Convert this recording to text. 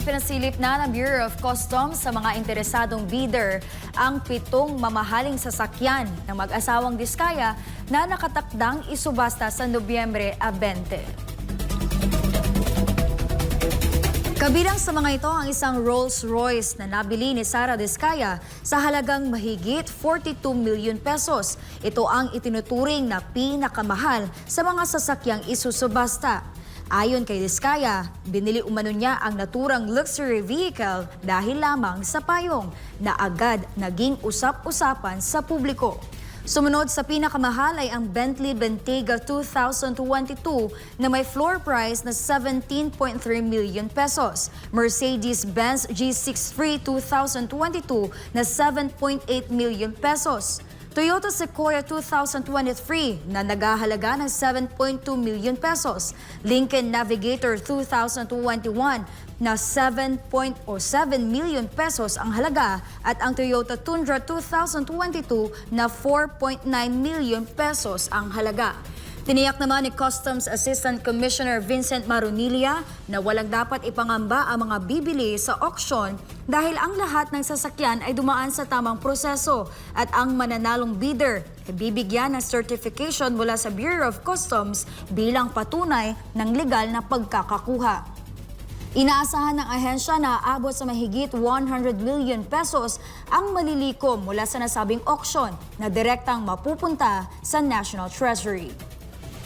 Ipinasilip na ng Bureau of Customs sa mga interesadong bidder ang 7 mamahaling sasakyan ng mag-asawang Diskaya na nakatakdang isubasta sa Nobyembre 20. Kabilang sa mga ito ang isang Rolls-Royce na nabili ni Sara Diskaya sa halagang mahigit 42 million pesos. Ito ang itinuturing na pinakamahal sa mga sasakyang isusubasta. Ayon kay Diskaya, binili umano niya ang naturang luxury vehicle dahil lamang sa payong na agad naging usap-usapan sa publiko. Sumunod sa pinakamahal ay ang Bentley Bentayga 2022 na may floor price na 17.3 million pesos. Mercedes-Benz G63 2022 na 7.8 million pesos. Toyota Sequoia 2023 na naghahalaga ng 7.2 million pesos. Lincoln Navigator 2021 na 7 million pesos ang halaga at ang Toyota Tundra 2022 na 4.9 million pesos ang halaga. Tiniyak naman ni Customs Assistant Commissioner Vincent Marunilla na walang dapat ipangamba ang mga bibili sa auction dahil ang lahat ng sasakyan ay dumaan sa tamang proseso at ang mananalong bidder ay bibigyan ng certification mula sa Bureau of Customs bilang patunay ng legal na pagkakakuha. Inaasahan ng ahensya na aabot sa mahigit 100 million pesos ang malilikom mula sa nasabing auction na direktang mapupunta sa National Treasury.